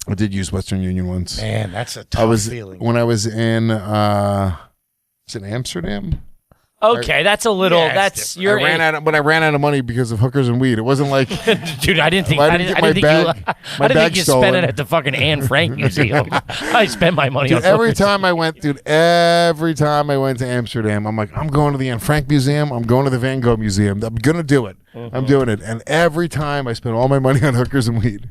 I did use Western Union once. Man, that's a tough feeling. When I was in, is it Amsterdam? Okay, that's a little. Yeah, that's I ran out of money because of hookers and weed. It wasn't like, dude. I didn't think. I didn't think you spent it at the fucking Anne Frank Museum. I spent my money on every time I went to Amsterdam, I'm like, I'm going to the Anne Frank Museum. I'm going to the Van Gogh Museum. I'm gonna do it. Mm-hmm. I'm doing it. And every time I spend all my money on hookers and weed.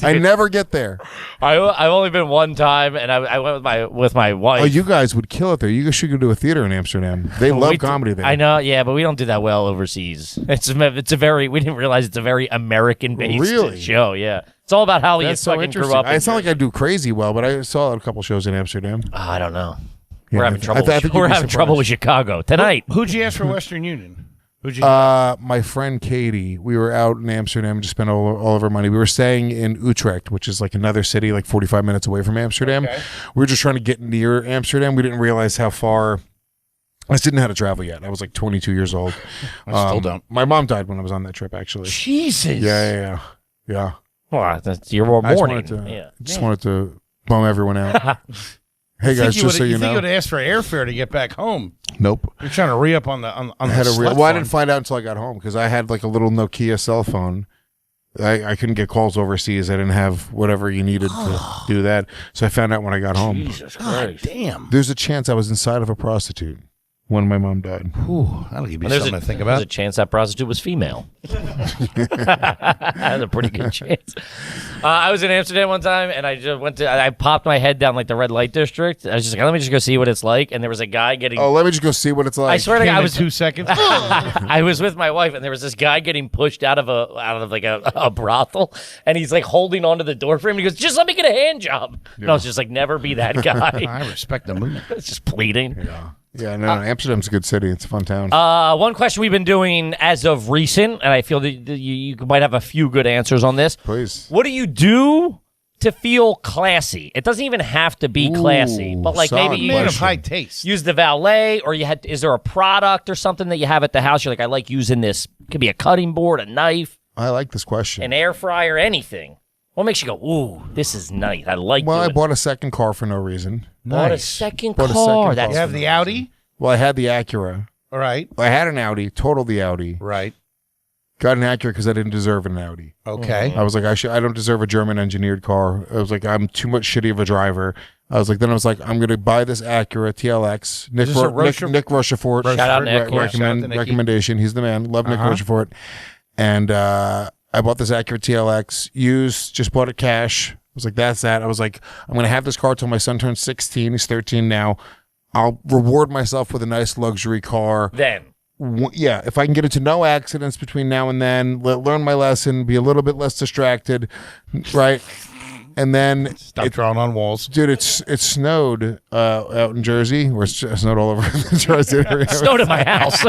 I never get there. I've only been one time, and I went with my wife. Oh, you guys would kill it there. You guys should go to a theater in Amsterdam. They love comedy there. I know, yeah, but we don't do that well overseas. We didn't realize it's a very American-based show. Yeah, it's all about how you fucking grew up. It's not like I do crazy well, but I saw a couple shows in Amsterdam. I don't know. Yeah, we're having trouble. We're having trouble with Chicago tonight. Who'd you ask for Western Union? My friend Katie. We were out in Amsterdam, just spent all of our money. We were staying in Utrecht, which is like another city, like 45 minutes away from Amsterdam. Okay. We were just trying to get near Amsterdam. We didn't realize how far. I just didn't know how to travel yet. I was like 22 years old. I still don't. My mom died when I was on that trip, actually. Jesus. Yeah. Well, that's your morning. Just wanted to bum everyone out. Hey guys, just so you know, you would ask for airfare to get back home. Nope. You're trying to re-up on the Well, I didn't find out until I got home because I had like a little Nokia cell phone. I couldn't get calls overseas. I didn't have whatever you needed to do that. So I found out when I got home. Jesus Christ. Damn. There's a chance I was inside of a prostitute when my mom died. Ooh, that'll give you something to think about. There's a chance that prostitute was female. That's a pretty good chance. I was in Amsterdam one time, and I popped my head down like the red light district. I was just like, let me just go see what it's like. And there was a guy getting. Oh, let me just go see what it's like. I swear to God, I was 2 seconds. I was with my wife, and there was this guy getting pushed out of a brothel, and he's like holding onto the door frame. And he goes, "Just let me get a hand job." Yeah. And I was just like, never be that guy. I respect the move. It's just pleading. Yeah. Yeah, no, Amsterdam's a good city. It's a fun town. One question we've been doing as of recent, and I feel that you might have a few good answers on this. Please. What do you do to feel classy? It doesn't even have to be classy, but like maybe you man of high taste. Use the valet, or is there a product or something that you have at the house? You're like, I like using this. It could be a cutting board, a knife. I like this question. An air fryer, anything. What makes you go, ooh, this is nice? I like. Well, I bought a second car for no reason. Bought a second car. You have the Audi? Well, I had the Acura. All right. I had an Audi, totaled the Audi. Right. Got an Acura because I didn't deserve an Audi. Okay. I was like, I don't deserve a German engineered car. I was like, I'm too much shitty of a driver. I was like, I'm going to buy this Acura TLX. Nick Rochefort. Shout out Nick. Recommendation. He's the man. Love Nick Rochefort. And I bought this Acura TLX. Used, just bought it cash. I was like, that's that. I was like, I'm going to have this car till my son turns 16. He's 13 now. I'll reward myself with a nice luxury car. Then. Yeah, if I can get into no accidents between now and then, learn my lesson, be a little bit less distracted, right? And then stop drawing on walls, dude. It snowed out in Jersey, or it snowed all over the Jersey area. It snowed at my house.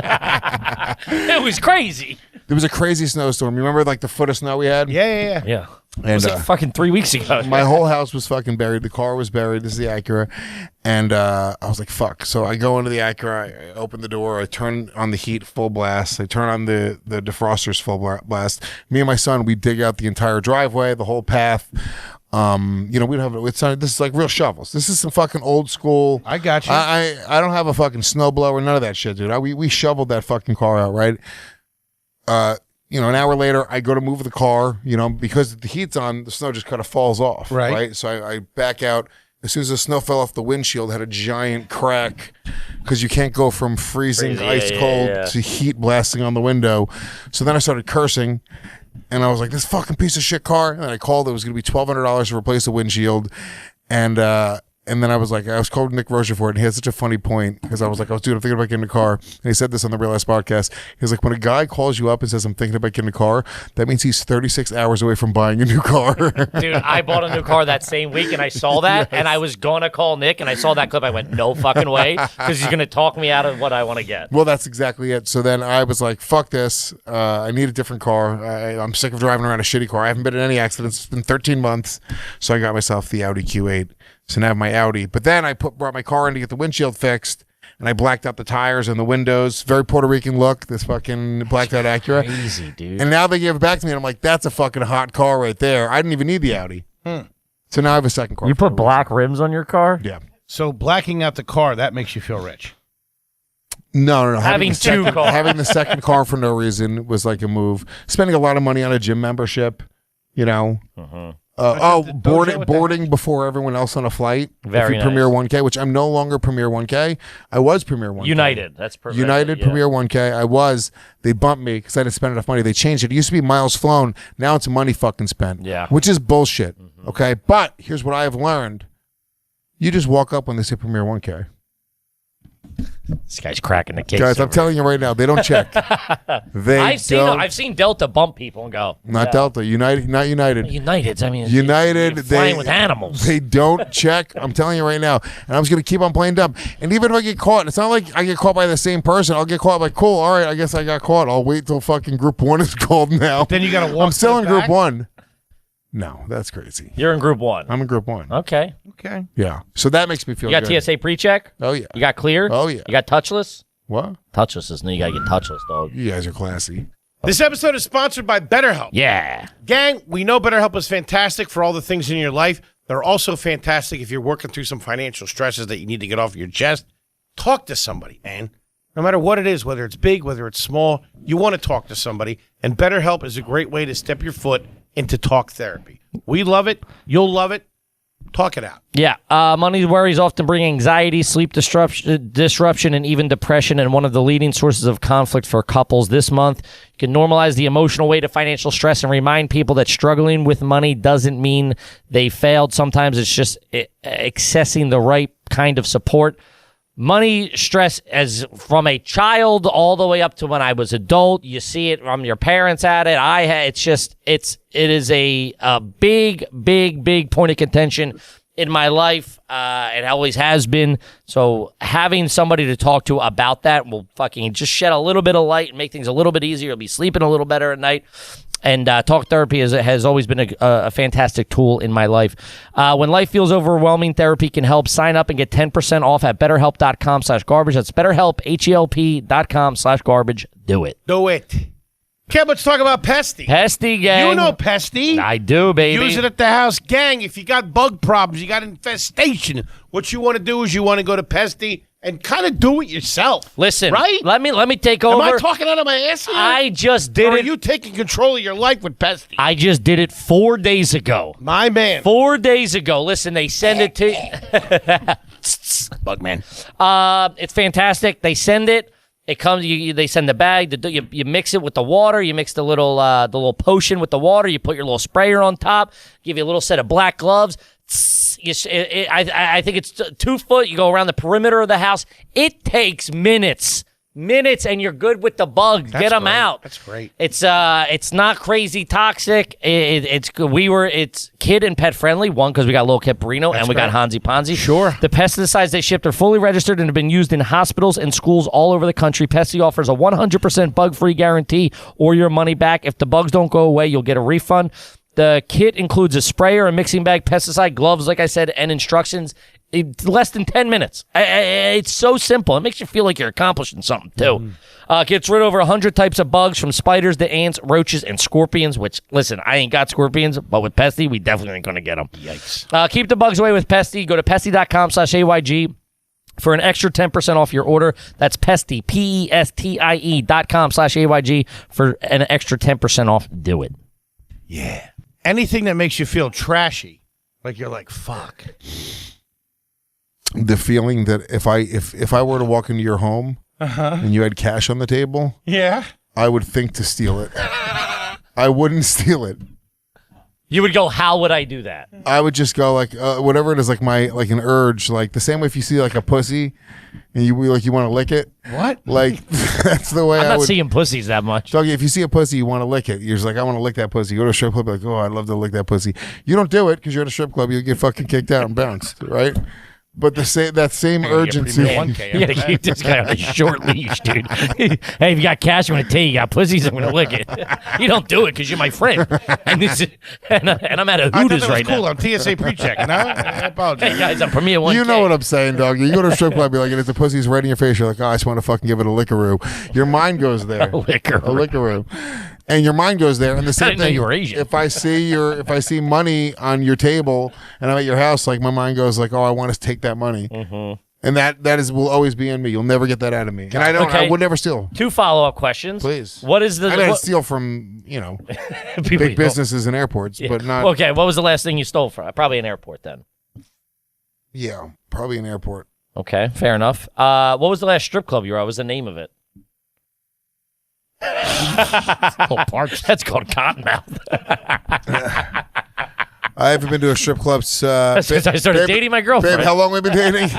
It was crazy. There was a crazy snowstorm. You remember like the foot of snow we had? Yeah. And it was like fucking 3 weeks ago. My whole house was fucking buried. The car was buried. This is the Acura. And I was like, fuck. So I go into the Acura. I open the door. I turn on the heat full blast. I turn on the defrosters full blast. Me and my son, we dig out the entire driveway, the whole path. We don't have it. This is like real shovels. This is some fucking old school. I got you. I don't have a fucking snowblower. None of that shit, dude. We shoveled that fucking car out, right? An hour later, I go to move the car, because the heat's on, the snow just kind of falls off. Right. So I back out. As soon as the snow fell off the windshield, had a giant crack because you can't go from freezing ice cold to heat blasting on the window. So then I started cursing, and I was like, this fucking piece of shit car. And I called. It was going to be $1,200 to replace the windshield. And then I was called Nick Rochefort, and he had such a funny point because I was like, dude, I'm thinking about getting a car. And he said this on the Real Ass podcast. He was like, when a guy calls you up and says, I'm thinking about getting a car, that means he's 36 hours away from buying a new car. Dude, I bought a new car that same week, and I saw that, and I was going to call Nick, and I saw that clip. I went, no fucking way, because he's going to talk me out of what I want to get. Well, that's exactly it. So then I was like, fuck this. I need a different car. I'm sick of driving around a shitty car. I haven't been in any accidents. It's been 13 months. So I got myself the Audi Q8. So now I have my Audi. But then I brought my car in to get the windshield fixed, and I blacked out the tires and the windows. Very Puerto Rican look, this fucking blacked out Acura. Crazy, dude. And now they give it back to me, and I'm like, that's a fucking hot car right there. I didn't even need the Audi. So now I have a second car. You put black rims on your car? Yeah. So blacking out the car, that makes you feel rich. No. Having two cars. Having the second car for no reason was like a move. Spending a lot of money on a gym membership, you know. Boarding before everyone else on a flight. Very nice. Premier 1K, which I'm no longer Premier 1K. I was Premier 1K. United. That's perfect. United Premier 1K. I was. They bumped me because I didn't spend enough money. They changed it. It used to be miles flown. Now it's money fucking spent. Yeah. Which is bullshit. Okay. But here's what I have learned. You just walk up when they say Premier 1K. This guy's cracking the case. Guys, I'm telling you right now, they don't check. I've seen Delta bump people and go. Not Delta. United, not United. United. I mean, United. you're flying with animals. They don't check. I'm telling you right now. And I'm just going to keep on playing dumb. And even if I get caught, it's not like I get caught by the same person. I'll get caught like, cool, all right, I guess I got caught. I'll wait till fucking Group 1 is called now. Then you got to walk. I'm still in Group 1. No, that's crazy. You're in Group 1. I'm in Group 1. Okay. Yeah. So that makes me feel You got good. TSA pre-check? Oh, yeah. You got clear? Oh, yeah. You got touchless? What? Touchless is new. You got to get touchless, dog. You guys are classy. This episode is sponsored by BetterHelp. Yeah. Gang, we know BetterHelp is fantastic for all the things in your life. They're also fantastic if you're working through some financial stresses that you need to get off your chest. Talk to somebody, man. No matter what it is, whether it's big, whether it's small, you want to talk to somebody. And BetterHelp is a great way to step your foot into talk therapy. We love it. You'll love it. Talk it out. Yeah. Money worries often bring anxiety, sleep disruption, and even depression, and one of the leading sources of conflict for couples. This month, you can normalize the emotional weight of financial stress and remind people that struggling with money doesn't mean they failed. Sometimes it's just accessing the right kind of support. Money stress as from a child all the way up to when I was adult. You see it from your parents at it. It is a big point of contention in my life. It always has been. So having somebody to talk to about that will fucking just shed a little bit of light and make things a little bit easier. You'll be sleeping a little better at night. And talk therapy has always been a fantastic tool in my life. When life feels overwhelming, therapy can help. Sign up and get 10% off at betterhelp.com/garbage. That's BetterHelp, HELP.com/garbage. Do it. Do it. Okay, let's talk about Pesty. Pesty, gang. You know Pesty. I do, baby. Use it at the house. Gang, if you got bug problems, you got infestation, what you want to do is you want to go to Pesty and kind of do it yourself. Listen, right? Let me take over. Am I talking out of my ass here? I just did or it. Are you taking control of your life with Pesty? I just did it 4 days ago. My man. 4 days ago. Listen, they send it to Bugman. It's fantastic. They send it. It comes. They send the bag. You mix it with the water. You mix the little potion with the water. You put your little sprayer on top. Give you a little set of black gloves. I think it's 2 foot. You go around the perimeter of the house. It takes minutes, and you're good with the bugs. Get them out. That's great. It's not crazy toxic. It's kid and pet friendly. One, because we got little Kit Burrino and we got Hansi Ponzi. Sure. The pesticides they shipped are fully registered and have been used in hospitals and schools all over the country. Pesty offers a 100% bug-free guarantee or your money back. If the bugs don't go away, you'll get a refund. The kit includes a sprayer, a mixing bag, pesticide, gloves, like I said, and instructions. Less than 10 minutes. It's so simple. It makes you feel like you're accomplishing something, too. Gets rid of over 100 types of bugs, from spiders to ants, roaches, and scorpions, which, listen, I ain't got scorpions, but with Pesty, we definitely ain't going to get them. Yikes. Keep the bugs away with Pesty. Go to pesty.com/AYG for an extra 10% off your order. That's Pesty, PESTIE.com/AYG for an extra 10% off. Do it. Yeah. Anything that makes you feel trashy, like you're like, fuck. The feeling that if I were to walk into your home and you had cash on the table, yeah, I would think to steal it. I wouldn't steal it. You would go, how would I do that? I would just go like whatever it is, like an urge, like the same way if you see like a pussy and you want to lick it. What? Like that's the way I'm I not would. seeing pussies that much. Doggy, if you see a pussy, you want to lick it. You're just like, I want to lick that pussy. You go to a strip club, like, oh, I'd love to lick that pussy. You don't do it because you're at a strip club. You get fucking kicked out and bounced, right? But that same urgency. You gotta keep this guy on a short leash, dude. Hey, if you got cash, I'm gonna tell you. You got pussies, I'm gonna lick it. You don't do it because you're my friend, and I'm at a Hooters right cool now. On TSA pre-check. No, I apologize. Hey guys, I'm Premier 1K. You know what I'm saying, dog. You go to a strip club, be like, and if the pussy's right in your face, you're like, oh, I just want to fucking give it a lickaroo. Your mind goes there. A lickaroo. A lickaroo. And your mind goes there, and the I same didn't know thing. you were Asian. If I see money on your table, and I'm at your house, like my mind goes like, "Oh, I want to take that money," and that will always be in me. You'll never get that out of me, and I don't. Okay. I would never steal. 2 follow-up questions. Please. What is the? I mean, what, steal from people big businesses and airports, but not. Okay, what was the last thing you stole from? Probably an airport then. Yeah, probably an airport. Okay, fair enough. What was the last strip club you were at? What was the name of it? That's called Cottonmouth. I haven't been to a strip club Since I started dating my girlfriend. Babe, how long have we been dating?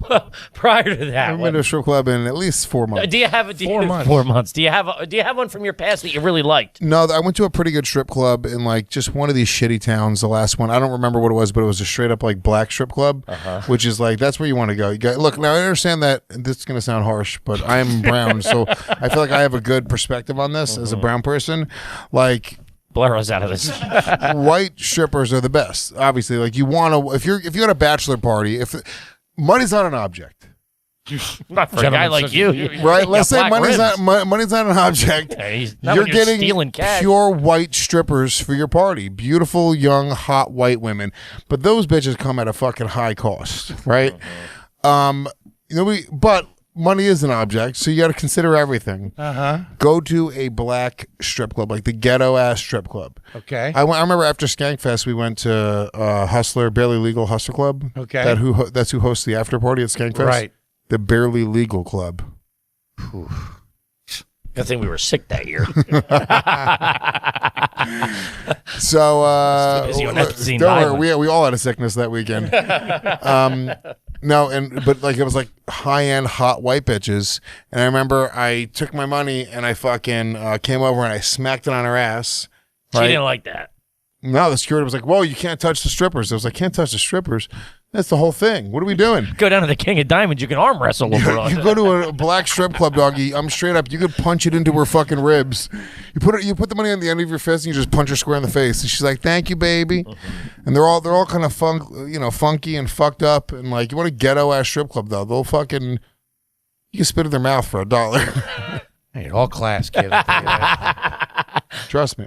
Well, prior to that, I haven't been to a strip club in at least 4 months. do you have 4 months? 4 months. Do you have one from your past that you really liked? No, I went to a pretty good strip club in like just one of these shitty towns. The last one, I don't remember what it was, but it was a straight up like black strip club, which is like that's where you want to go. Look, now I understand that this is going to sound harsh, but I am brown, so I feel like I have a good perspective on this as a brown person. Like, blur us out of this. white strippers are the best. Obviously, like you want to if you're at a bachelor party, if money's not an object. Not for a guy like you. Right? Let's say money's ribs. not an object. Yeah, you're getting stealing cash. pure white strippers for your party. Beautiful, young, hot white women. But those bitches come at a fucking high cost, right? But money is an object, so you got to consider everything. Go to a black strip club, like the ghetto ass strip club. Okay. I remember after Skankfest, we went to Hustler, Barely Legal Hustler Club. Okay. That's who hosts the after party at Skankfest. Right. The Barely Legal Club. Good thing we were sick that year. So busy on Epstein don't Island. worry, we all had a sickness that weekend. But like it was like high end hot white bitches, and I remember I took my money and I fucking came over and I smacked it on her ass. She Right? didn't like that. No, the security was like, "Whoa, you can't touch the strippers." I was like, "Can't touch the strippers? That's the whole thing. What are we doing?" Go down to the King of Diamonds. You can arm wrestle over us. You go to a black strip club, doggy. I'm straight up. You could punch it into her fucking ribs. You put the money on the end of your fist and you just punch her square in the face. And she's like, "Thank you, baby." And they're all kind of funky and fucked up. And like, you want a ghetto ass strip club though? They'll fucking you can spit in their mouth for $1. Hey, all class, kid. Trust me.